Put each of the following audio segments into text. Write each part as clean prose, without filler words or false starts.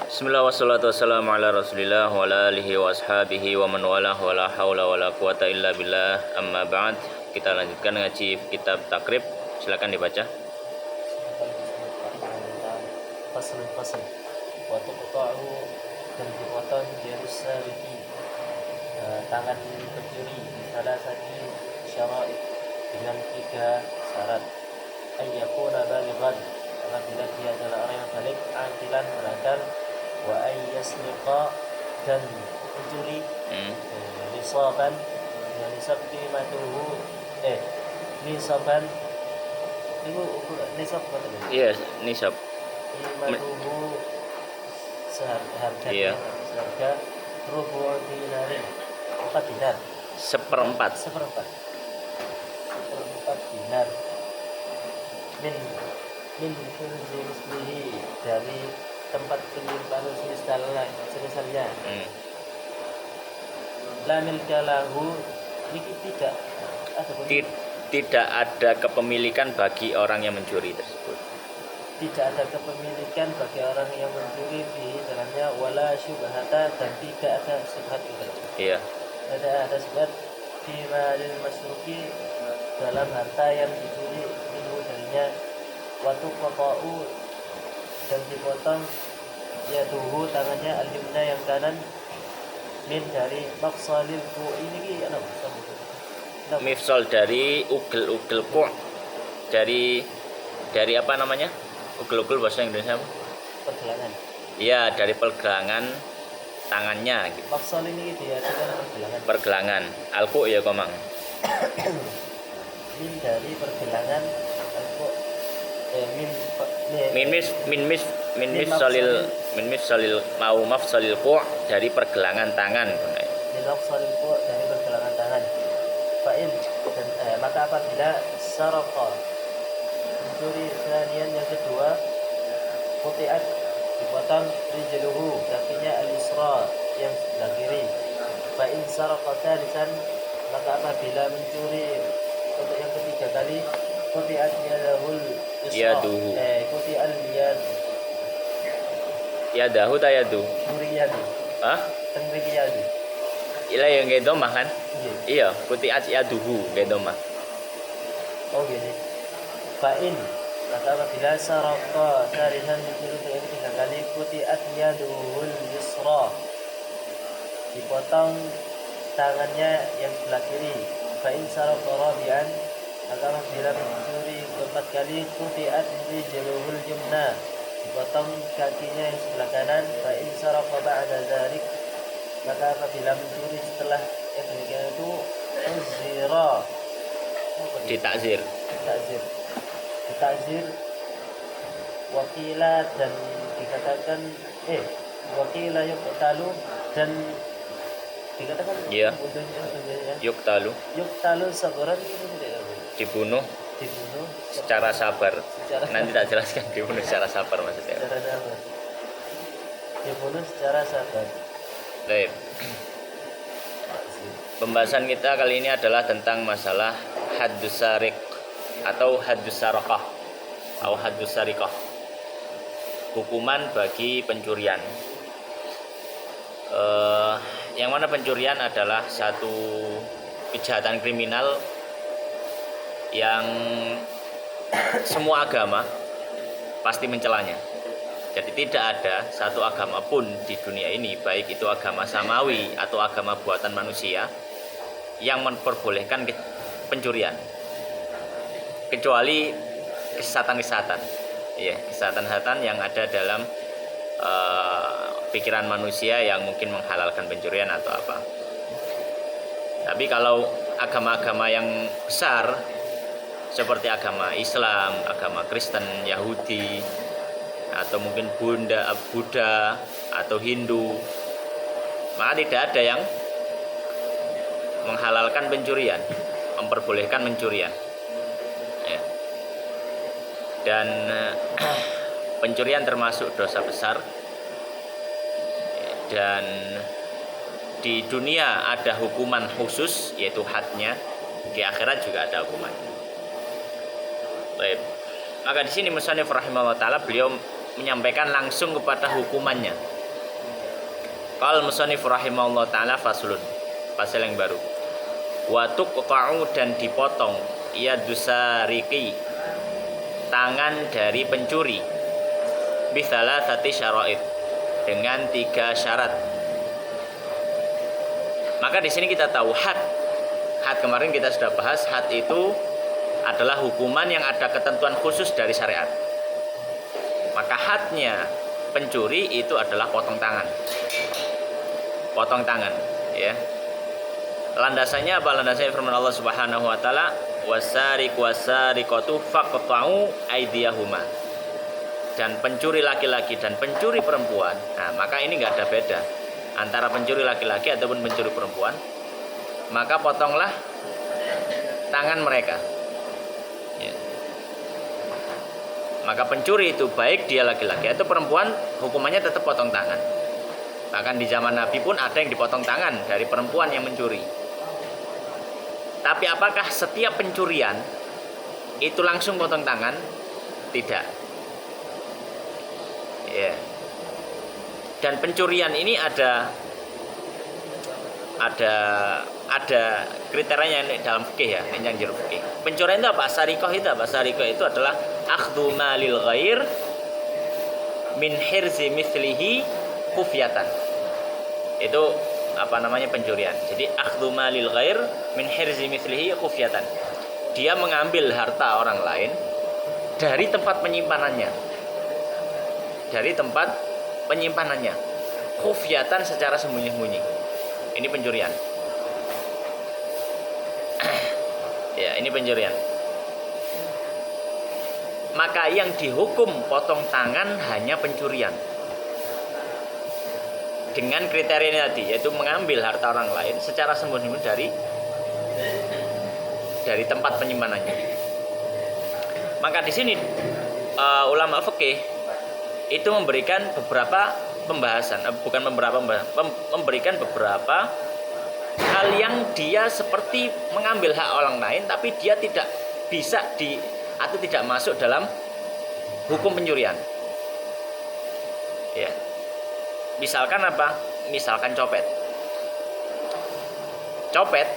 Bismillah wassalatu wassalamu ala rasulillah wa ala alihi wa ashabihi wa man walah wa la hawla wa la quwata illa billah amma ba'd. Kita lanjutkan ngaji kitab takrib. Silakan dibaca. Fasl wa tuqta'u dan dipotong dari sariki tangan pencuri salah satu syarat dengan 3 syarat. Ayyakuna balighan, apabila dia adalah orang yang balik, aqilan berakal, wa ayyasriqa dan pencuri nisaban, dengan nisab qimatuhu nisaban itu nisab apa tadi? Iya, nisab. Qimatuhu seharga Iya. seharga rubu' dinarin, 4 dinar, Seperempat. seperempat dinar min kunzi dari tempat penyimpanan semisalnya la milka lahu, ini tidak ada Tidak ada kepemilikan bagi orang yang mencuri tersebut. tidak ada kepemilikan bagi orang yang mencuri di dalamnya, wala syubhata, dan tidak ada syubhat itu. Iya. Ada syubhat fi malil masruki, dalam harta yang dicuri minhu darinya, watu qata'u dan dipotong yaduhu tangannya al-yumna yang kanan min dari mafsalil ku, ini apa? Mifsal dari ugel-ugel ku'. Dari apa namanya? Ugel-ugel bahasa Indonesia apa? Pergelangan. Iya, dari pergelangan tangannya gitu. Mafsal ini dia adalah pergelangan. Pergelangan. Alku ya komang. Min dari pergelangan min mifsalil mau mafsalil ku' dari pergelangan tangan. Min mafsalil ku' dari pergelangan tangan. Fa'in dan maka apabila saraqa mencuri sanian yang kedua, quti'at dipotong rijluhu, kakinya al-yusra yang sebelah kiri. Fa'in saraqa thalithan, maka apabila mencuri untuk yang ketiga kali, quti'at yadahul yusra, quti'al Yadahu ta yadu. muriyadi, Hah? tengriyadi. Ila yang gedomah kan? Iya. Iya, kuti'at yaduhu gedomah. Oh gini. Fa'in, maka apabila saraqa thalithan mencuri untuk yang ketiga kali, quti'at yaduhul yusra, dipotong tangannya yang sebelah kiri. Fa'in saraqa rabi'an, maka apabila mencuri keempat kali, quti'at rijluhul yumna, dipotong kakinya yang sebelah kanan. Fa'in saraqa ba'da dzalik, maka apabila mencuri setelah yang demikian itu, uzira, Ditakzir. Ditakzir wakila, dan dikatakan wakila yuqtalu, dan dikatakan Iya. Yuktalu, sabaran, dibunuh dibunuh secara sabar. secara Nanti tak jelaskan dibunuh secara sabar maksudnya. secara sabar, dibunuh secara sabar. Baik. Pembahasan kita kali ini adalah tentang masalah haddus sarik atau haddus sarakah atau haddus sarikah. Hukuman bagi pencurian. Yang mana pencurian adalah satu kejahatan kriminal yang semua agama pasti mencelanya. Jadi tidak ada satu agama pun di dunia ini, baik itu agama samawi atau agama buatan manusia, yang memperbolehkan pencurian, kecuali kesesatan-kesesatan. Ya, kesesatan-kesesatan yang ada dalam pikiran manusia yang mungkin menghalalkan pencurian atau apa. Tapi kalau agama-agama yang besar seperti agama Islam, agama Kristen, Yahudi, atau mungkin Buddha atau Hindu, maka tidak ada yang menghalalkan pencurian, memperbolehkan pencurian. Ya. Dan pencurian termasuk dosa besar, dan di dunia ada hukuman khusus yaitu hadnya, di akhirat juga ada hukuman. Maka di sini musannif rahimahullah taala beliau menyampaikan langsung kepada hukumannya. Qal musannif rahimahullah taala faslun. Pasal yang baru. Wa tuqta'u dan dipotong yadusariki tangan dari pencuri bisalah sati syara'id dengan 3 syarat. Maka di sini kita tahu had kemarin kita sudah bahas, had itu adalah hukuman yang ada ketentuan khusus dari syariat. Maka hadnya pencuri itu adalah potong tangan. Potong tangan, ya. Landasannya apa? Landasannya firman Allah Subhanahu wa taala, wasariqu wasariqatu faqta'u aydiyahuma. Dan pencuri laki-laki dan pencuri perempuan. Nah, maka ini enggak ada beda antara pencuri laki-laki ataupun pencuri perempuan. Maka potonglah tangan mereka. Ya. Maka pencuri itu baik dia laki-laki atau perempuan, hukumannya tetap potong tangan. Bahkan di zaman Nabi pun ada yang dipotong tangan dari perempuan yang mencuri. Tapi apakah setiap pencurian itu langsung potong tangan? Tidak. Ya. Dan pencurian ini ada kriterianya dalam fikih ya, yang jero fikih. Pencurian itu apa? Sarikoh itu apa? Sarikoh itu adalah akhdhu malil ghair min hirzi mislihi kufyatan. Itu apa namanya pencurian. Jadi akhdhu malil ghair min hirzi mislihi kufyatan. Dia mengambil harta orang lain dari tempat penyimpanannya. Dari tempat penyimpanannya. Kufyatan secara sembunyi-sembunyi. Ini pencurian. Ya, ini pencurian. Maka yang dihukum potong tangan hanya pencurian. Dengan kriteria tadi, yaitu mengambil harta orang lain secara sembunyi-sembunyi dari tempat penyimpanannya. Maka di sini ulama fikih itu memberikan beberapa pembahasan, memberikan beberapa hal yang dia seperti mengambil hak orang lain, tapi dia tidak bisa atau tidak masuk dalam hukum pencurian. Ya. Misalkan apa? Misalkan copet. Copet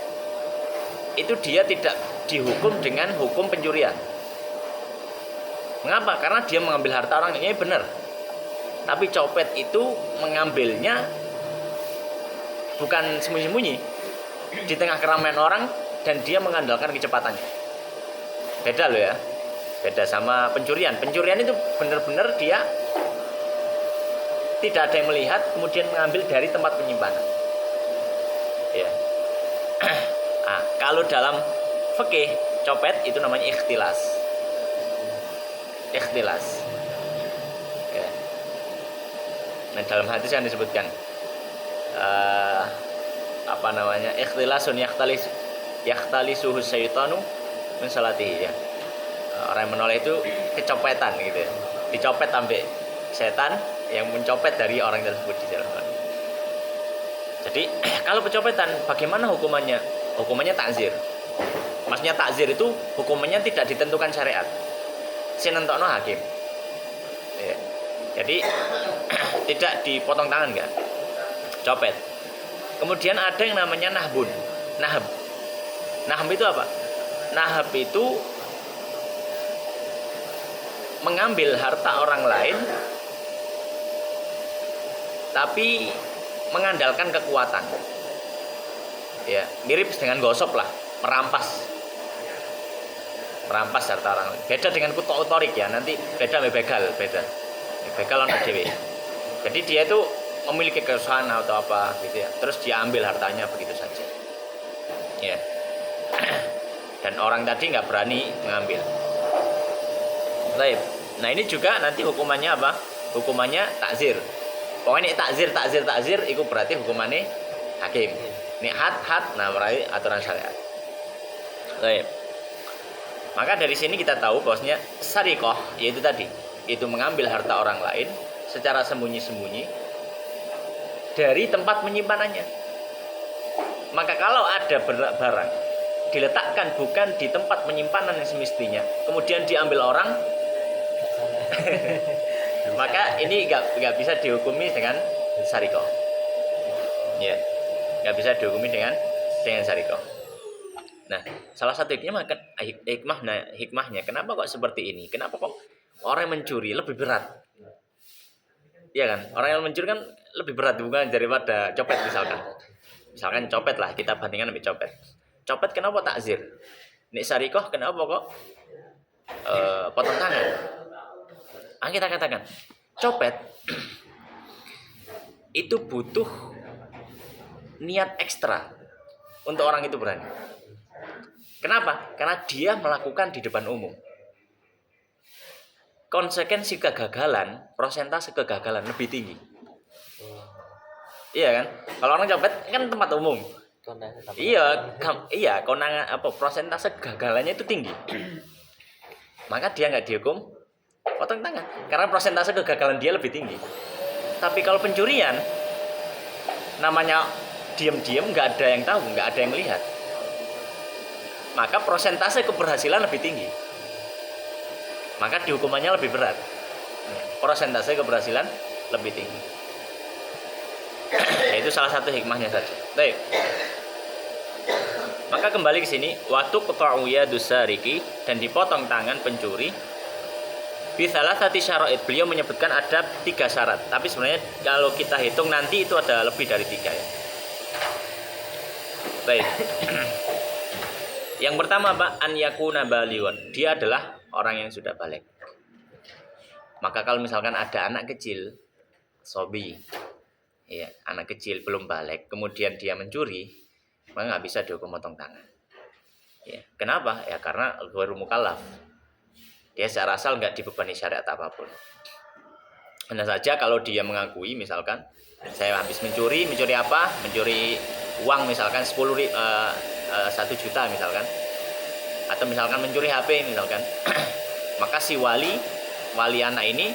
itu dia tidak dihukum dengan hukum pencurian. Mengapa? Karena dia mengambil harta orang ini benar. Tapi copet itu mengambilnya bukan sembunyi-sembunyi di tengah keramaian orang dan dia mengandalkan kecepatannya. Beda loh ya. Beda sama pencurian. Pencurian itu benar-benar dia tidak ada yang melihat kemudian mengambil dari tempat penyimpanan. Ya. Nah, kalau dalam fikih copet itu namanya ikhtilas. Ikhtilas. Ya. Nah, dalam hadis yang disebutkan apa namanya? Ikhtilasun yakhtalisuhu syaitanu min salatihi ya. Orang yang menoleh itu kecopetan gitu ya. Dicopet sampai setan yang mencopet dari orang tersebut di dalam. Jadi kalau pencopetan bagaimana hukumannya? Hukumannya takzir. Maksudnya takzir itu hukumannya tidak ditentukan syariat. Sinentokno hakim. Ya. Jadi tidak dipotong tangan enggak? Copet. Kemudian ada yang namanya nahbun. Nahab. Nahab itu apa? Nahab itu mengambil harta orang lain tapi mengandalkan kekuatan. Ya, mirip dengan gosop lah, merampas harta orang lain. Beda dengan kutok otorik ya, nanti beda begal, beda. Begal anak dewe. Jadi dia itu memiliki kesusahan atau apa gitu ya. Terus dia ambil hartanya begitu saja. Ya. Dan orang tadi nggak berani mengambil. Baik. Nah ini juga nanti hukumannya apa? Hukumannya takzir. Pokoknya takzir itu berarti hukumannya hakim. Ini had nah meraih aturan syariat. Baik. Maka dari sini kita tahu bahwasanya sarikoh yaitu tadi itu mengambil harta orang lain secara sembunyi-sembunyi dari tempat penyimpanannya. Maka kalau ada barang diletakkan bukan di tempat penyimpanan yang semestinya, kemudian diambil orang, maka ini nggak bisa dihukumi dengan sarikoh. Ya, nggak bisa dihukumi dengan sarikoh. Nah, salah satu hikmahnya kenapa kok seperti ini? Kenapa kok orang yang mencuri lebih berat? Iya kan? Orang yang mencuri kan lebih berat bukan daripada copet misalkan. Misalkan copet lah, kita bandingkan dengan copet. Copet kenapa takzir? Nek sarikoh kenapa kok potong tangan? Kita katakan copet itu butuh niat ekstra untuk orang itu berani. Kenapa? Karena dia melakukan di depan umum. Konsekuensi kegagalan, persentase kegagalan lebih tinggi. Iya kan? Kalau orang copet kan tempat umum. Iya, konangan persentase kegagalannya itu tinggi. Maka dia nggak dihukum potong tangan karena persentase kegagalan dia lebih tinggi. Tapi kalau pencurian, namanya diam-diam, nggak ada yang tahu, nggak ada yang lihat, maka persentase keberhasilan lebih tinggi, maka dihukumannya lebih berat. Persentase keberhasilan lebih tinggi. Itu salah satu hikmahnya saja. Baik. Maka kembali ke sini, waktu qata'u yadusariki, dan dipotong tangan pencuri. Bisalah tadi syarat, beliau menyebutkan ada 3 syarat. Tapi sebenarnya kalau kita hitung nanti itu ada lebih dari 3 ya. Baik. Yang pertama Pak, an yakuna balighan. Dia adalah orang yang sudah balik. Maka kalau misalkan ada anak kecil, sobi, ya, anak kecil belum balik, kemudian dia mencuri, maka nggak bisa dihukum potong tangan. Ya, kenapa? Ya karena ghairu mukallaf. Dia secara asal nggak dibebani syariat apapun. Hanya saja kalau dia mengakui, misalkan saya habis mencuri apa? Mencuri uang misalkan 1 juta misalkan, atau misalkan mencuri HP misalkan, maka si wali anak ini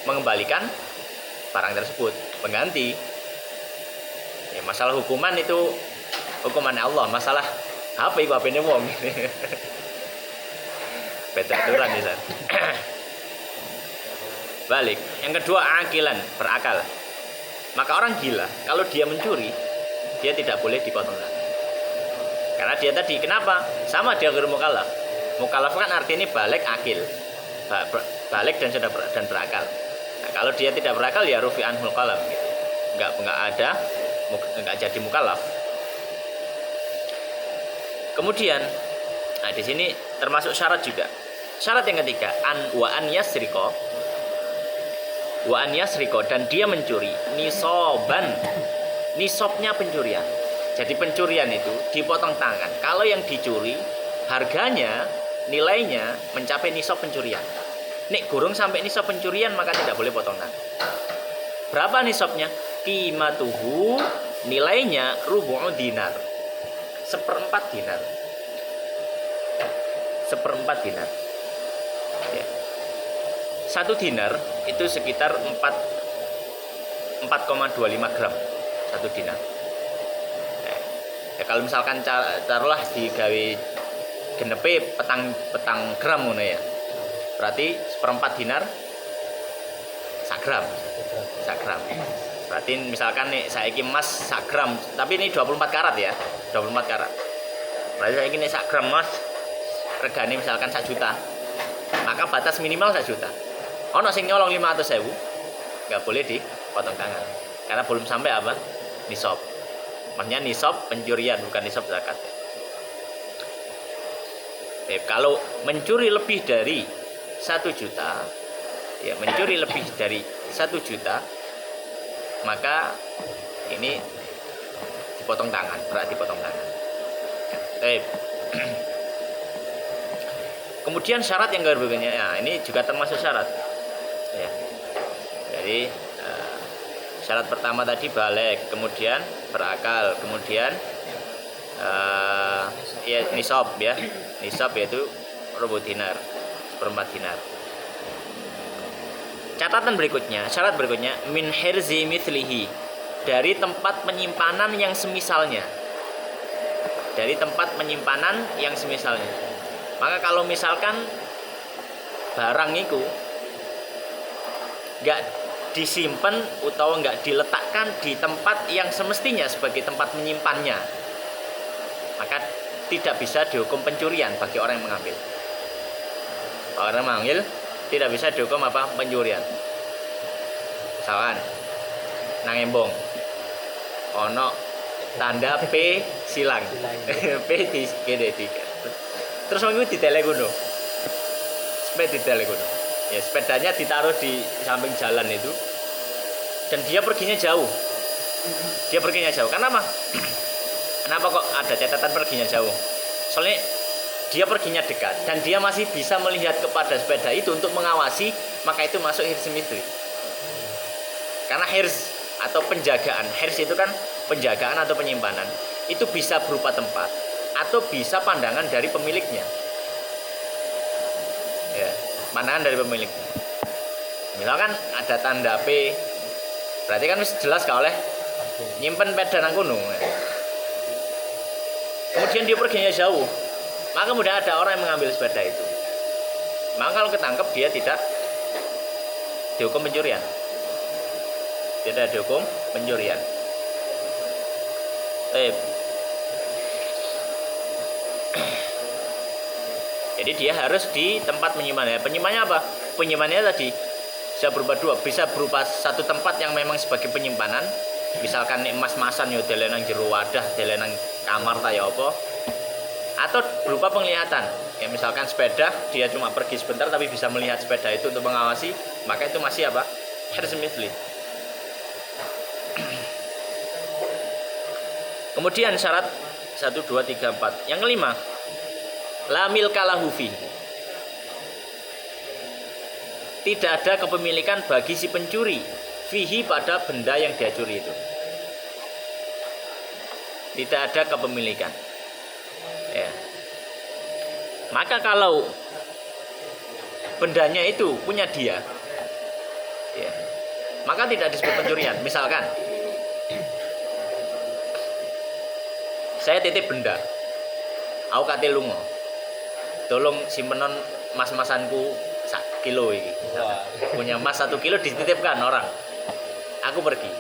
mengembalikan barang tersebut, mengganti. Ya, masalah hukuman itu hukuman Allah, masalah HP ini wong. Beda aturan di sana. Balik. Yang kedua, akilan, berakal. Maka orang gila, kalau dia mencuri, dia tidak boleh dipotong tangan. Karena dia tadi, kenapa? Sama dia ghairu mukallaf. Mukallaf kan artinya balik, akil. Balik dan sudah dan berakal. Nah, kalau dia tidak berakal ya rufi anhul qalam gitu. Enggak jadi mukallaf. Kemudian, nah di sini termasuk syarat juga. Syarat yang ketiga, wa an yasriko, dan dia mencuri nisoban, nisabnya pencurian. Jadi pencurian itu dipotong tangan kalau yang dicuri harganya, nilainya mencapai nisab pencurian. Nek gurung sampai nisab pencurian maka tidak boleh potong tangan. Berapa nisabnya? Qimatuhu, nilainya rubu'u dinar, 1/4 dinar. 1/4 dinar. Ya. 1 dinar itu sekitar 4,25 gram 1 dinar. Ya, kalau misalkan taruhlah digawe genepe petang gram ngono ya. Berarti 1/4 dinar 1 gram. 1 gram. Berarti misalkan nih saiki emas 1 gram, tapi ini 24 karat ya. 24 karat. Berarti saiki nih 1 gram emas regane misalkan 1 juta. Maka batas minimal 1 juta. Ono sing nyolong 500.000, nggak boleh dipotong tangan. Karena belum sampai apa? Nisab. Maksudnya nisab pencurian, bukan nisab zakat. Kalau mencuri lebih dari 1 juta, ya mencuri lebih dari 1 juta, maka ini dipotong tangan, berarti dipotong tangan. Kemudian syarat yang berikutnya, ya, ini juga termasuk syarat. Ya. Jadi syarat pertama tadi balik, kemudian berakal, kemudian ya nisab ya, nisab yaitu rubu dinar, 1/4 dinar. Catatan berikutnya, syarat berikutnya min hirzi mithlihi, dari tempat penyimpanan yang semisalnya. Dari tempat penyimpanan yang semisalnya. Maka kalau misalkan barang itu nggak disimpan atau enggak diletakkan di tempat yang semestinya sebagai tempat menyimpannya, maka tidak bisa dihukum pencurian bagi orang yang mengambil. Orang mengambil tidak bisa dihukum apa? Pencurian. Misalkan nang embong ono tanda P silang. P di gede tiga. Terus wong iku ditelek ngono. Sepeda ditelek ngono. Ya sepedanya ditaruh di samping jalan itu. Dan dia perginya jauh. Dia perginya jauh. Kenapa? Kenapa kok ada catatan perginya jauh? Soalnya dia perginya dekat dan dia masih bisa melihat kepada sepeda itu untuk mengawasi, maka itu masuk hirs mistri. Karena hirs atau penjagaan, hirs itu kan penjagaan atau penyimpanan, itu bisa berupa tempat atau bisa pandangan dari pemiliknya. Ya, pandangan dari pemiliknya. Misalkan ada tanda P, berarti kan jelas gak oleh nyimpen sepeda nang gunung. Kemudian dia perginya jauh, maka kemudian ada orang yang mengambil sepeda itu. Maka kalau ketangkep dia tidak dihukum pencurian. Tidak dihukum pencurian. Jadi dia harus di tempat penyimpanannya. Penyimpanannya apa? Penyimpanannya tadi bisa berupa dua, bisa berupa satu tempat yang memang sebagai penyimpanan. Misalkan emas-masan yo delen nang jero wadah, delen nang kamar ta ya apa. Atau berupa penglihatan. Ya misalkan sepeda dia cuma pergi sebentar tapi bisa melihat sepeda itu untuk mengawasi, maka itu masih apa? Hirs mithli. Kemudian syarat 1 2 3 4. Yang kelima, la milka lahu fi. Tidak ada kepemilikan bagi si pencuri fihi pada benda yang dia curi itu. Tidak ada kepemilikan. Ya. Maka kalau bendanya itu punya dia, ya, maka tidak disebut pencurian. Misalkan saya titip benda, aku kate lunga, tolong simpenon mas-masanku 1 kilo ini. Punya emas 1 kilo dititipkan orang, aku pergi.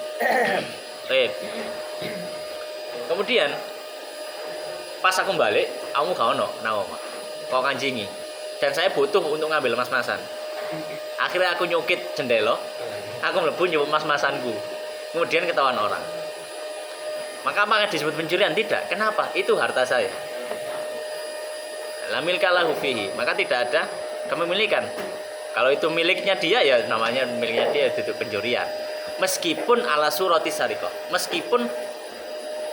Kemudian pas aku balik, kamu gak ono nang omah, kok kancingi, dan saya butuh untuk ngambil mas-masan. Akhirnya aku nyukit jendela, aku mlebu nyebut mas-masanku, kemudian ketahuan orang. Maka apakah disebut pencurian? Tidak. Kenapa? Itu harta saya. La milka lahu fihi, maka tidak ada kepemilikan. Kalau itu miliknya dia, ya namanya miliknya dia, itu pencurian. Meskipun ala surati sarikoh, meskipun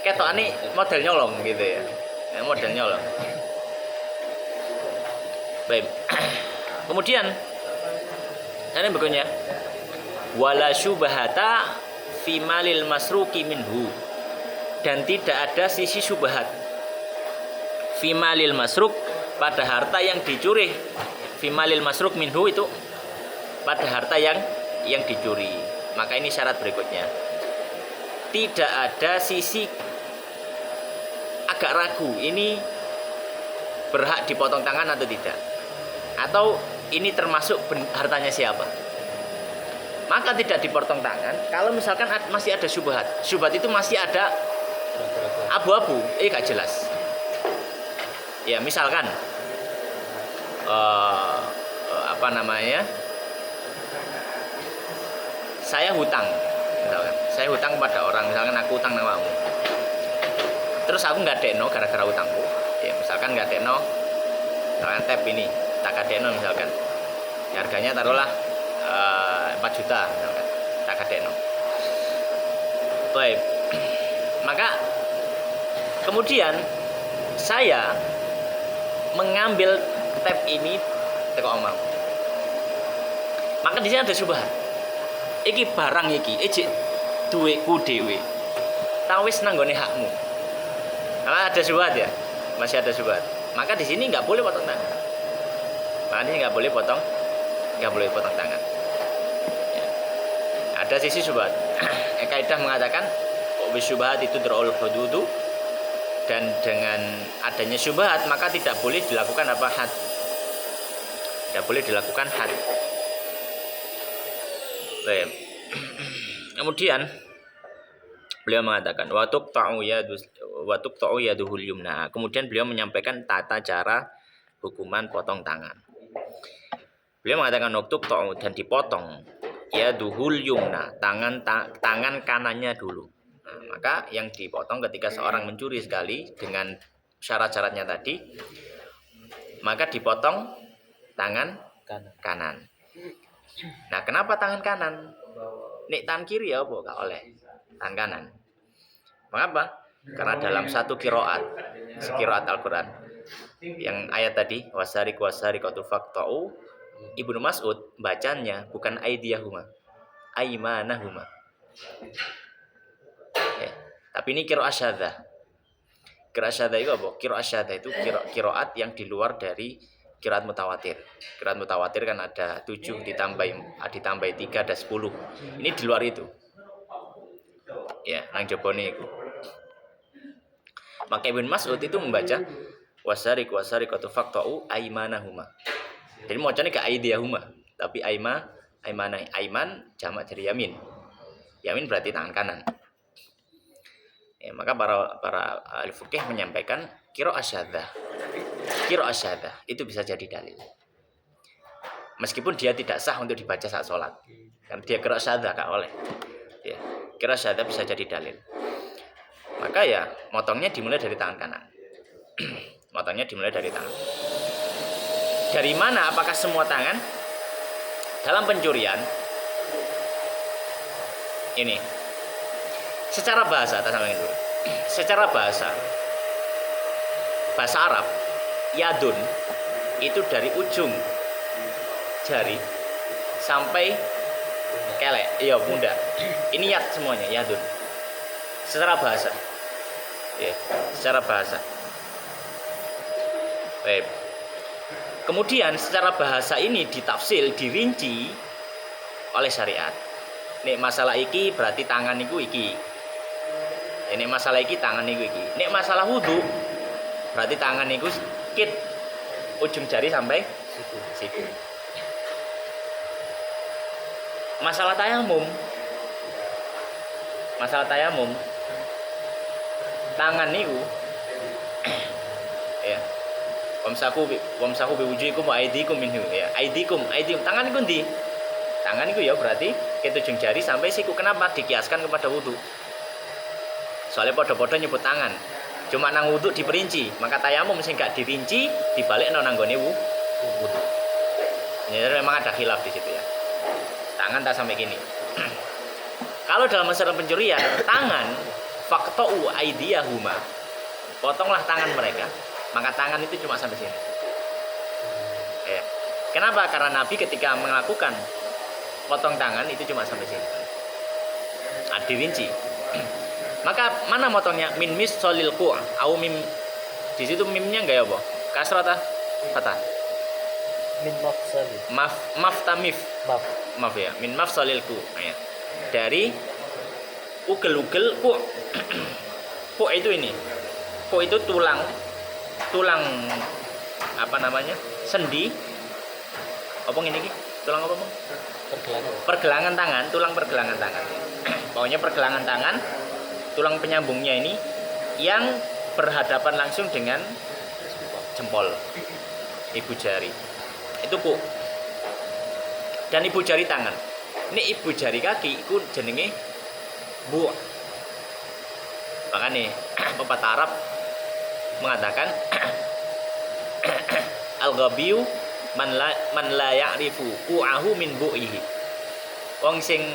ketokane model nyolong gitu ya. Model nyolong. Baik. Kemudian ini berikutnya, wala syubhata fi malil masruki minhu, dan tidak ada sisi syubhat fi malil masruk pada harta yang dicuri. Fi malil masruk minhu itu pada harta yang dicuri. Maka ini syarat berikutnya, tidak ada sisi agak ragu ini berhak dipotong tangan atau tidak, atau ini termasuk hartanya siapa, maka tidak dipotong tangan. Kalau misalkan masih ada syubhat, syubhat itu masih ada abu-abu, gak jelas. Ya misalkan apa namanya, saya hutang, misalkan saya hutang kepada orang, misalkan aku hutang nang kamu, terus aku nggak dekno gara-gara hutangku, ya misalkan nggak dekno, misalkan tap ini tak kadekno, misalkan harganya taruhlah 4 juta, misalkan tak kadekno. Baik, maka kemudian saya mengambil tab ini teko omah, maka di sini ada syubhat. Iki barang iki ejek duweku dhewe, tawis nanggone hakmu. Karena ada syubhat ya, masih ada syubhat. Maka di sini nggak boleh potong tangan. Maka ini nggak boleh potong tangan. Ya. Ada sisi syubhat. Kaidah mengatakan syubhat itu dra'ul hududu, dan dengan adanya syubhat maka tidak boleh dilakukan apa? Had. Tidak boleh dilakukan had. Baik. Kemudian beliau mengatakan wa tuqta'u yaduhul yumna. Kemudian beliau menyampaikan tata cara hukuman potong tangan. Beliau mengatakan tuqta'u dan dipotong yaduhul yumna, tangan kanannya dulu. Nah, maka yang dipotong ketika seorang mencuri sekali dengan syarat-syaratnya tadi, maka dipotong tangan kanan. Nah, kenapa tangan kanan? Nek tangan kiri ya apa gak oleh tangan kanan. Mengapa? Karena dalam satu kiroat Al-Quran yang ayat tadi wasariqatu faqta'u, Ibnu Mas'ud bacanya bukan aidiyahuma, aimanahuma. Ya. Tapi ini kiroat syadzah. Kiroat syadzah itu apa? Kiroat syadzah itu kiroat yang di luar dari kiroat mutawatir. Kiroat mutawatir kan ada 7 ditambah 3 ada 10. Ini di luar itu. Ya, nang jabone iku. Maka Ibnu Mas'ud itu membaca wasariqatu faqta'u aimanahuma. Jadi macamnya ke aidiyahuma, tapi aiman jamak dari yamin. Yamin berarti tangan kanan. Ya, maka para ahli fikih menyampaikan qiraa'ah syadzah itu bisa jadi dalil. Meskipun dia tidak sah untuk dibaca saat sholat. Karena dia qiraa'ah syadzah gak oleh. Ya, qiraa'ah syadzah bisa jadi dalil. Maka ya motongnya dimulai dari tangan kanan. Motongnya dimulai dari tangan. Dari mana? Apakah semua tangan? Dalam pencurian ini secara bahasa, dulu. Secara bahasa Arab, yadun itu dari ujung jari sampai kelek, iya pundak. Ini yad semuanya, yadun. Secara bahasa. Ya, secara bahasa. Baik. Kemudian secara bahasa ini ditafsir, dirinci oleh syariat. Nek masalah iki berarti tangan iku iki. Nek masalah iki tangan iku iki. Nek masalah wudu berarti tangan iku kit ujung jari sampai siku. Masalah tayamum tangan niku ya wamsahu bi wujuhikum wa aydikum minhu ya aydikum tangan niku ndi? Tangan niku ya berarti ke ujung jari sampai siku. Kenapa dikiaskan kepada wudu? Soalnya podo-podo nyebut tangan. Cuma nang wudu diperinci, maka tayamum sing gak dirinci dibalik nang nggone wudu. Ini memang ada khilaf di situ ya. Tangan tak sampai gini. Kalau dalam masalah pencurian, tangan faqta'u aydiyahuma. Potonglah tangan mereka. Maka tangan itu cuma sampai sini. Ya. Kenapa? Karena Nabi ketika melakukan potong tangan itu cuma sampai sini. Nah, dirinci. Maka mana motongnya? Min missolil ku' au mim. Di situ mimnya enggak ya, Bo? Kasrah ta? Fathah. Min mafsali. Maaf ya. Min mafsalil ku. Ya. Dari ugel-ugel ku. Ku itu ini. Ku itu tulang apa namanya? Sendi. Apa ini ki? Tulang apa, Bang? Pergelangan tangan, tulang pergelangan tangan. Pokoknya pergelangan tangan, tulang penyambungnya ini yang berhadapan langsung dengan jempol ibu jari. Itu ku. Dan ibu jari tangan. Ini ibu jari kaki iku jenenge bu. Makanya pepatah Arab mengatakan al-ghabiyu man la ya'rifu qu'ahu min bu'ihi. Wong sing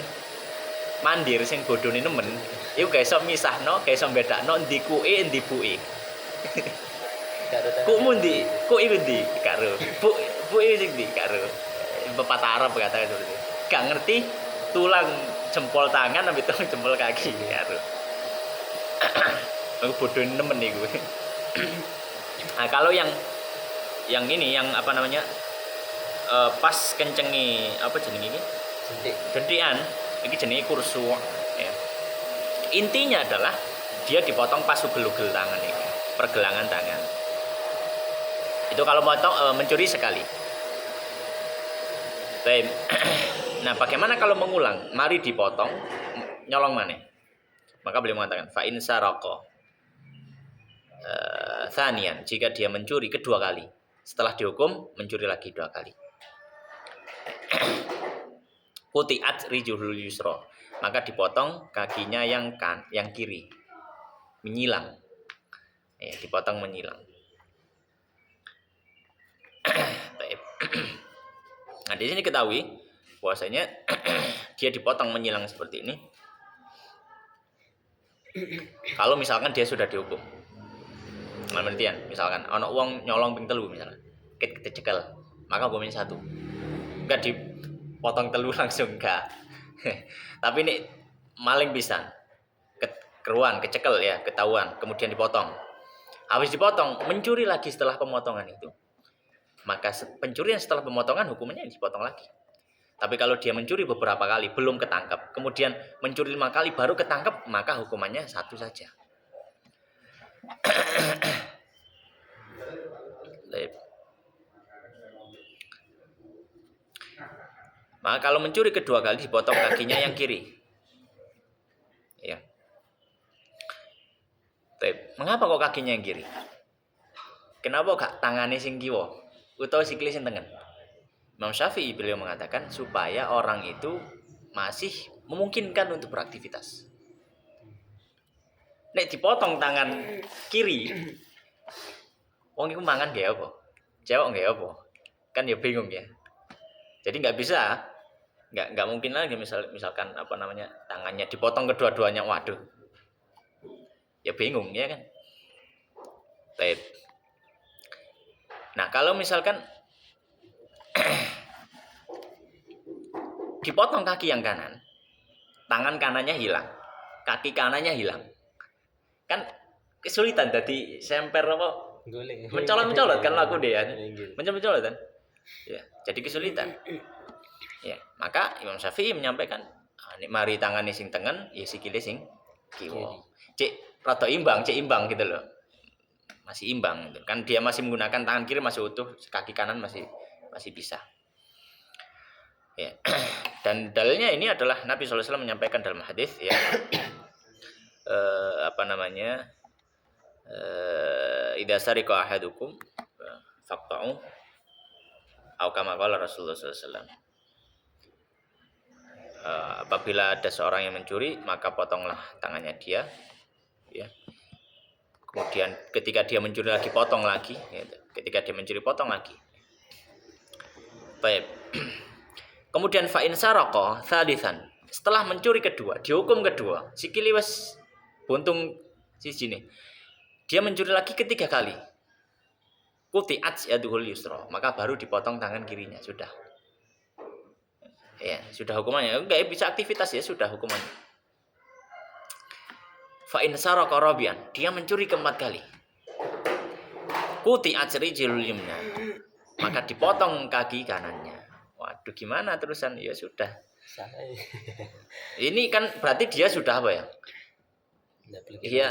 mandir sing bodhone nemen iku gak iso misahno, gak iso bedakno endi kuke endi buke. Kukmu ndi? Kuk iku ndi? Karo. Buke sing ndi? Karo. Pepatah Arab kata itu. Gak ngerti tulang jempol tangan sampai tulang jempol kaki karo. Aku bodoh nemen iku. Nah, kalau yang ini yang apa namanya? Pas kencengi apa jenenge iki? Gentian, iki jenenge kursu ya. Intinya adalah dia dipotong pas ugel-ugel tangan iki, pergelangan tangan. Itu kalau potong mencuri sekali. Baik. Nah, bagaimana kalau mengulang? Mari dipotong nyolong mana? Maka beliau mengatakan fa in saraqo thaniyan, jika dia mencuri kedua kali. Setelah dihukum mencuri lagi 2 kali. Quti'at rijulul yusra, maka dipotong kakinya yang kiri. Menyilang. Ya, dipotong menyilang. Nah, di sini ketahui bahwasanya dia dipotong menyilang seperti ini. Kalau misalkan dia sudah dihukum. Nah, pengertian, misalkan ana wong nyolong ping 3 misalkan. Kecekel, maka hukumnya 1. Enggak dipotong 3 langsung enggak. Tapi ini maling pisan. Keruan, kecekel ya, ketahuan, kemudian dipotong. Habis dipotong, mencuri lagi setelah pemotongan itu. Maka pencurian setelah pemotongan hukumannya dipotong lagi. Tapi kalau dia mencuri beberapa kali belum ketangkap, kemudian mencuri 5 kali baru ketangkap, maka hukumannya 1 saja. Maka kalau mencuri kedua kali dipotong kakinya yang kiri. Ya. Mengapa kok kakinya yang kiri? Kenapa gak tangannya sing kiwa? Utawa sikile sing tengen? Imam Syafi'i beliau mengatakan supaya orang itu masih memungkinkan untuk beraktivitas. Nek dipotong tangan kiri, wong iku mangan gak apa? Cewek gak apa? Kan ya bingung ya. Jadi nggak bisa, nggak mungkin lagi misalkan apa namanya tangannya dipotong kedua-duanya, waduh, ya bingung ya kan. Baik. Nah kalau misalkan dipotong kaki yang kanan, tangan kanannya hilang, kaki kanannya hilang, kan kesulitan tadi semper apa? Mencolot kan laku deh ya, mencolot kan. Ya, jadi kesulitan. Ya, maka Imam Syafi'i menyampaikan, nek mari tangane sing tengen, ya sikile sing kiwa. Cek rada imbang, cek imbang gitu loh. Masih imbang gitu. Kan dia masih menggunakan tangan kiri masih utuh, kaki kanan masih bisa. Ya. Dan dalilnya ini adalah Nabi SAW menyampaikan dalam hadis ya. Apa namanya? Idza sariqa ahadukum faqta'u atau kama qala Rasulullah SAW. Apabila ada seorang yang mencuri, maka potonglah tangannya dia. Ya. Kemudian ketika dia mencuri lagi, potong lagi. Gitu. Ketika dia mencuri, potong lagi. Baik. Kemudian fa'in saraqo thalithan. Setelah mencuri kedua, dihukum kedua, sikili wis buntung siji nih. Dia mencuri lagi ketiga kali. Quti'at yaduhul yusra, maka baru dipotong tangan kirinya, sudah. Ya, sudah hukumannya. Enggak bisa aktivitas ya, sudah hukumannya. Fa in saraka rabian, dia mencuri keempat kali. Quti'at rijlul yumna, maka dipotong kaki kanannya. Waduh, gimana terusan? Ya sudah. Ini kan berarti dia sudah apa ya?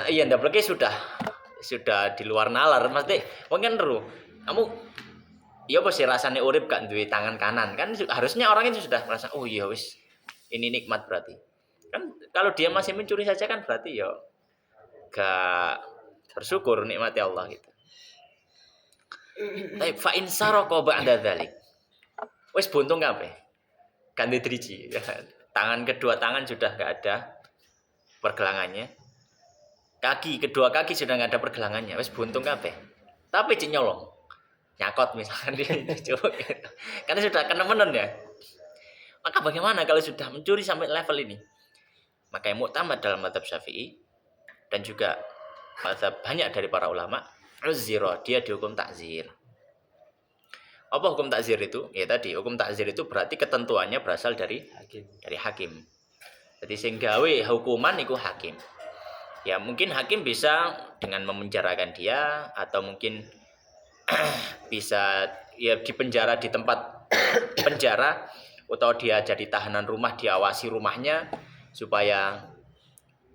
Iya, ndableke sudah di luar nalar, Mas Dek. Wong kan ero. Kamu ya apa sih rasanya urip gak duwe tangan kanan? Kan harusnya orang itu sudah merasa, oh iya wis, ini nikmat berarti. Kan kalau dia masih mencuri saja kan berarti ya gak bersyukur nikmati Allah gitu. Tapi fa in saraka ba'da dzalik. Wis buntung kabeh. Ganti driji. Kedua tangan sudah gak ada pergelangannya. Kedua kaki sudah nggak ada pergelangannya, wes buntung kabeh. Tapi cik nyolong, nyakot misalkan dia coba gitu. Karena sudah kenemenan ya. Maka bagaimana kalau sudah mencuri sampai level ini? Maka yang muktamad dalam mazhab Syafi'i dan juga mazhab banyak dari para ulama, uzira, dia dihukum takzir. Apa hukum takzir itu? Ya tadi hukum takzir itu berarti ketentuannya berasal dari hakim. Jadi sing gawe hukuman iku hakim. Ya mungkin hakim bisa dengan memenjarakan dia atau mungkin bisa ya dipenjara di tempat penjara atau dia jadi tahanan rumah, diawasi rumahnya supaya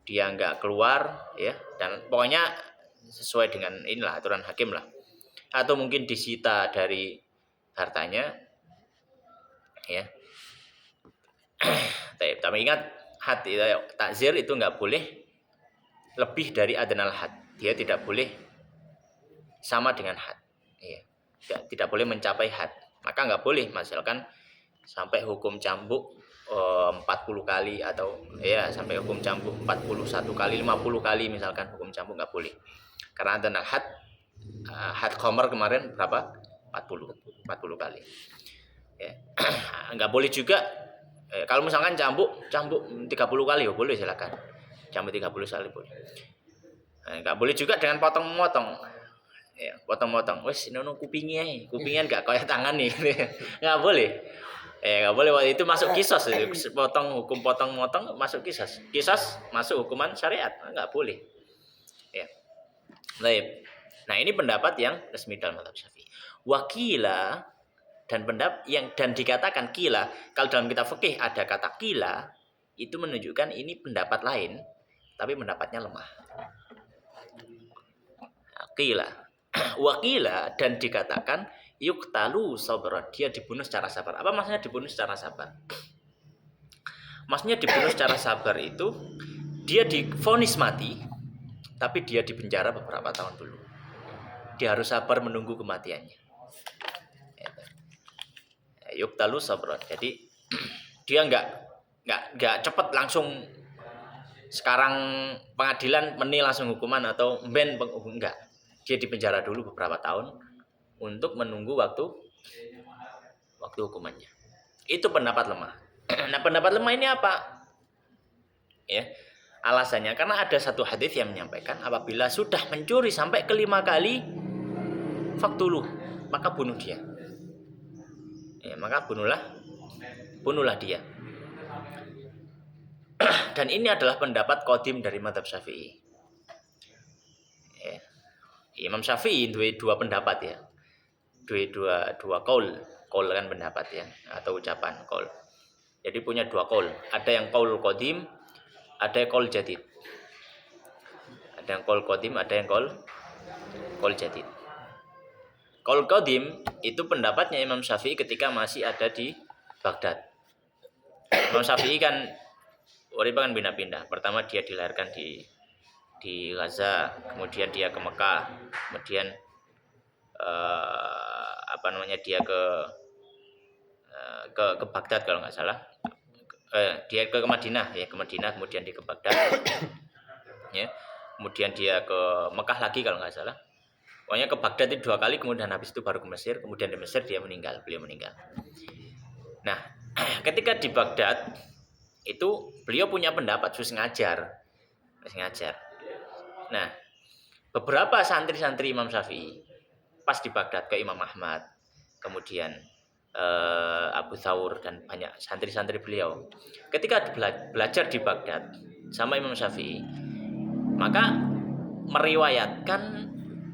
dia nggak keluar ya, dan pokoknya sesuai dengan inilah aturan hakim lah. Atau mungkin disita dari hartanya ya. Tapi ingat had itu, takzir itu nggak boleh lebih dari adnal had. Dia tidak boleh sama dengan had. Iya. Tidak boleh mencapai had. Maka nggak boleh misalkan sampai hukum cambuk 40 kali atau ya sampai hukum cambuk 41 kali 50 kali misalkan hukum cambuk nggak boleh. Karena adnal had had khomer kemarin berapa? 40 kali. Ya. Nggak boleh juga kalau misalkan cambuk 30 kali ya boleh silakan. Cambuk 30 kali boleh. Nggak boleh juga dengan potong-potong. Ya, potong-potong. Wes nono kupingnya nggak kayak tangan nih. Nggak boleh. Nggak boleh, waktu itu masuk kisos, potong hukum potong-potong masuk kisos. Kisos masuk hukuman syariat, nggak boleh. Ya. Baik. Nah, ini pendapat yang resmi dalam mazhab Syafi'i. Wakila dan pendapat yang dan dikatakan kila, kalau dalam kitab fikih ada kata kila, itu menunjukkan ini pendapat lain, tapi pendapatnya lemah. Kila, wakila dan dikatakan yuktalu sabra, dia dibunuh secara sabar. Apa maksudnya dibunuh secara sabar? Maksudnya dibunuh secara sabar itu dia divonis mati, tapi dia dipenjara beberapa tahun dulu. Dia harus sabar menunggu kematiannya. Yuktalu sabra. Jadi dia nggak cepat langsung sekarang pengadilan meni langsung hukuman atau ben enggak. Dia dipenjara dulu beberapa tahun untuk menunggu waktu hukumannya. Itu pendapat lemah. Nah, pendapat lemah ini apa? Ya, alasannya karena ada satu hadis yang menyampaikan apabila sudah mencuri sampai ke 5 kali faktuluh, maka bunuh dia. Ya, maka bunuhlah dia. Dan ini adalah pendapat qadim dari mazhab Syafi'i. Ya. Imam Syafi'i dua pendapat ya. Dua qaul kan pendapat ya atau ucapan qaul. Jadi punya dua qaul. Ada yang qaul qadim, ada yang qaul jadid. Ada yang qaul qadim, ada yang qaul jadid. Qaul qadim itu pendapatnya Imam Syafi'i ketika masih ada di Baghdad. Imam Syafi'i kan urip kan pindah-pindah. Pertama dia dilahirkan di Gaza, kemudian dia ke Mekah, kemudian dia ke Baghdad kalau nggak salah. Dia ke Madinah ya, ke Madinah, kemudian dia ke Baghdad. Ya. Kemudian dia ke Mekah lagi kalau nggak salah. Pokoknya ke Baghdad itu 2 kali, kemudian habis itu baru ke Mesir, kemudian di Mesir beliau meninggal. Nah, ketika di Baghdad itu beliau punya pendapat terus ngajar. Nah, beberapa santri-santri Imam Syafi'i pas di Baghdad ke Imam Ahmad, kemudian Abu Thawr dan banyak santri-santri beliau. Ketika belajar di Baghdad sama Imam Syafi'i, maka meriwayatkan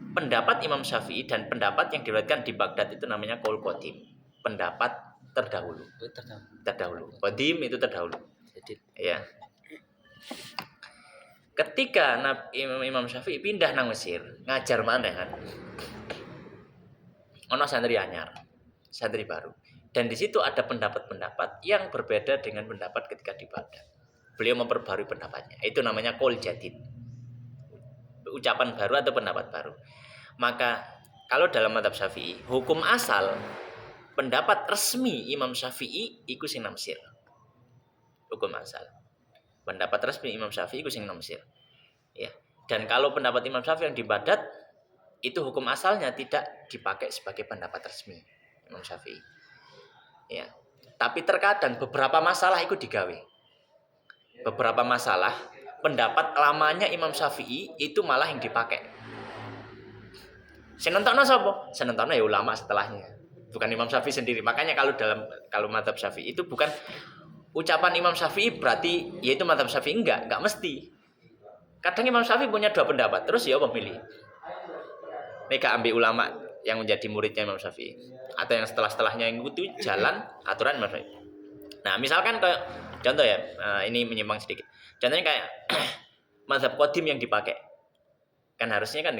pendapat Imam Syafi'i dan pendapat yang diriwayatkan di Baghdad itu namanya qaul qadim, pendapat terdahulu. Qadim itu terdahulu. Ya. Ketika Imam Syafi'i pindah nang Mesir, ngajar maneh kan. Ono santri anyar, santri baru. Dan di situ ada pendapat-pendapat yang berbeda dengan pendapat ketika di Baghdad. Beliau memperbarui pendapatnya. Itu namanya qaul jadid. Ucapan baru atau pendapat baru. Maka kalau dalam mazhab Syafi'i, hukum asal pendapat resmi Imam Syafi'i iku sing namsir. Hukum asal. Pendapat resmi Imam Syafi'i iku sing namsir. Ya. Dan kalau pendapat Imam Syafi'i yang di Baghdad itu hukum asalnya tidak dipakai sebagai pendapat resmi Imam Syafi'i. Ya. Tapi terkadang beberapa masalah itu digawe. Beberapa masalah pendapat lamanya Imam Syafi'i itu malah yang dipakai. Senentokno sapa? Senentokno ya ulama setelahnya. Bukan Imam Syafi'i sendiri. Makanya kalau mazhab Syafi'i itu bukan ucapan Imam Syafi'i berarti yaitu mazhab Syafi'i enggak mesti. Kadang Imam Syafi'i punya 2 pendapat, terus ya memilih. Mereka ambil ulama yang menjadi muridnya Imam Syafi'i atau yang setelah-setelahnya yang itu jalan aturan Imam Syafi'i. Nah, misalkan kayak contoh ya, ini menyimpang sedikit. Contohnya kayak mazhab qadim yang dipakai. Kan harusnya kan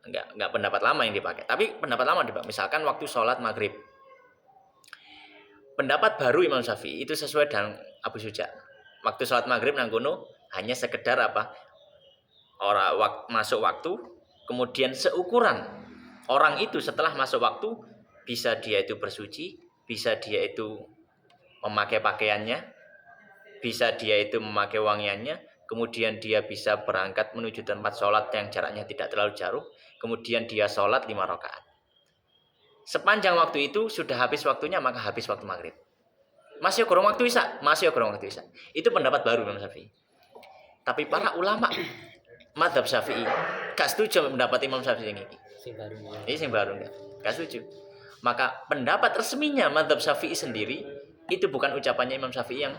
enggak pendapat lama yang dipakai, tapi pendapat lama dipakai. Misalkan waktu sholat maghrib, pendapat baru Imam Syafi'i itu sesuai dengan Abu Suja. waktu sholat maghrib nang kono hanya sekedar apa? Masuk waktu, kemudian seukuran orang itu setelah masuk waktu bisa dia itu bersuci, bisa dia itu memakai pakaiannya, bisa dia itu memakai wangiannya, kemudian dia bisa berangkat menuju tempat sholat yang jaraknya tidak terlalu jauh, kemudian dia sholat 5 rakaat. Sepanjang waktu itu sudah habis waktunya, maka habis waktu maghrib. Masih kurang waktu isya, masih kurang waktu isya. Itu pendapat baru Imam Syafi'i. Tapi para ulama mazhab Syafi'i gak setuju pendapat Imam Syafi'i ini. Ini yang baru enggak? Gak setuju. Maka pendapat resminya mazhab Syafi'i sendiri itu bukan ucapannya Imam Syafi'i yang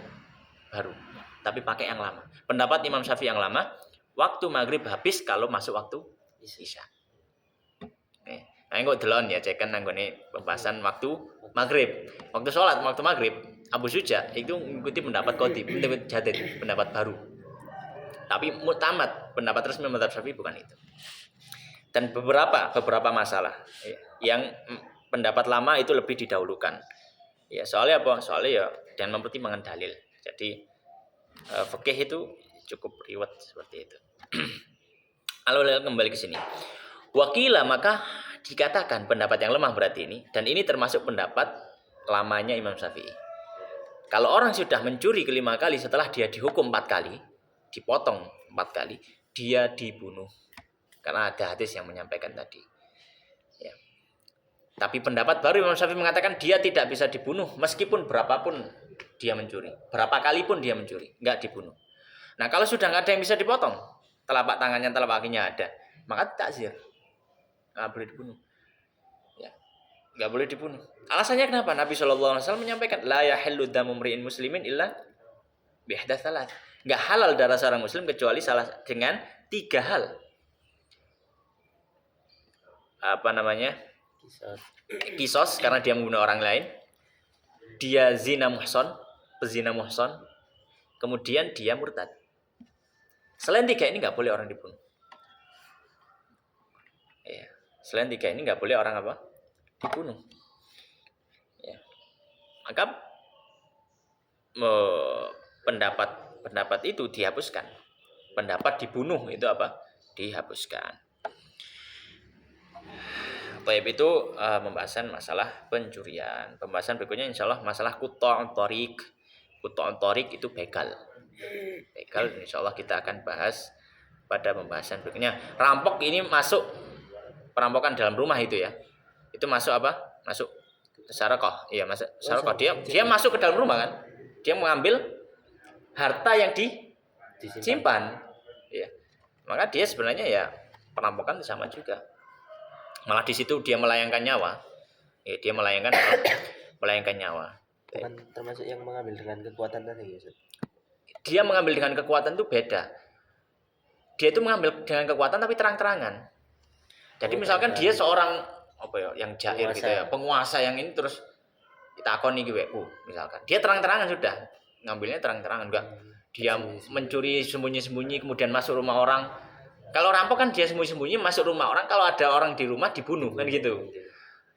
baru, tapi pakai yang lama. Pendapat Imam Syafi'i yang lama, waktu maghrib habis kalau masuk waktu isya. Nah, engko delon ya cekan nang gone pembahasan waktu maghrib. Waktu sholat, waktu maghrib, Abu Suja itu mengikuti pendapat Qadhi, pendapat Jadid, pendapat baru. Tapi mutamat, pendapat resmi mazhab Syafi'i bukan itu. Dan beberapa masalah yang pendapat lama itu lebih didahulukan. Ya, soalnya apa? Soalnya ya dan mempertimbangkan dalil. Jadi fikih itu cukup riwet seperti itu. Lalu kembali ke sini. Wakila maka dikatakan pendapat yang lemah berarti ini, dan ini termasuk pendapat lamanya Imam Syafi'i. Kalau orang sudah mencuri kelima kali setelah dia dihukum 4 kali, dipotong 4 kali, dia dibunuh. Karena ada hadis yang menyampaikan tadi. Ya. Tapi pendapat baru Imam Syafi'i mengatakan dia tidak bisa dibunuh meskipun berapapun dia mencuri, berapa kali pun dia mencuri, enggak dibunuh. Nah kalau sudah nggak ada yang bisa dipotong, telapak tangannya, telapak kakinya ada, maka takzir. Nggak boleh dibunuh, ya, nggak boleh dibunuh. Alasannya kenapa? Nabi SAW menyampaikan, la yahillu damu mri'in muslimin illa bihda salat. Nggak halal darah seorang muslim kecuali salah dengan 3 hal. Apa namanya? Kisos karena dia membunuh orang lain. Dia zina muhson, pezina muhson. Kemudian dia murtad. Selain 3 ini nggak boleh orang dibunuh. Ya. Selain 3 ini nggak boleh orang apa? Dibunuh. Ya. Maka pendapat itu dihapuskan. Pendapat dibunuh itu apa? Dihapuskan. Baik itu pembahasan masalah pencurian. Pembahasan berikutnya insya Allah masalah quta'un thariq. Quta'un thariq itu begal. Begal insya Allah kita akan bahas pada pembahasan berikutnya. Rampok ini masuk perampokan dalam rumah itu ya. Itu masuk apa? Masuk syarakoh. Iya, masuk syarakoh. Dia masuk ke dalam rumah kan? Dia mengambil harta yang disimpan. Ya. Maka dia sebenarnya ya perampokan sama juga. Malah di situ dia melayangkan nyawa. Ya, dia melayangkan nyawa. Bukan termasuk yang mengambil dengan kekuatan tadi ya, Ustaz? Dia mengambil dengan kekuatan itu beda. Dia itu mengambil dengan kekuatan tapi terang-terangan. Jadi misalkan dia seorang apa ya, yang jair gitu ya, penguasa yang ini terus ditakoni iki misalkan. Dia terang-terangan sudah, ngambilnya terang-terangan enggak. Dia mencuri sembunyi-sembunyi kemudian masuk rumah orang. Kalau rampok kan dia sembunyi-sembunyi masuk rumah orang, kalau ada orang di rumah dibunuh kan gitu.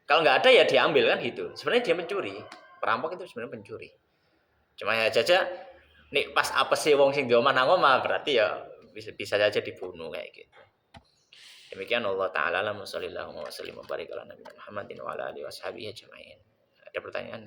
Kalau nggak ada ya diambil kan gitu. Sebenarnya dia mencuri. Perampok itu sebenarnya pencuri. Cuma ya saja nih pas apa sih wong sing diomah-omah berarti ya bisa saja dibunuh kayak gitu. Demikian Allah taala sallallahu wa sallim wa barik ala nabi Muhammadin wa ala alihi washabihi ajmain. Ada pertanyaan?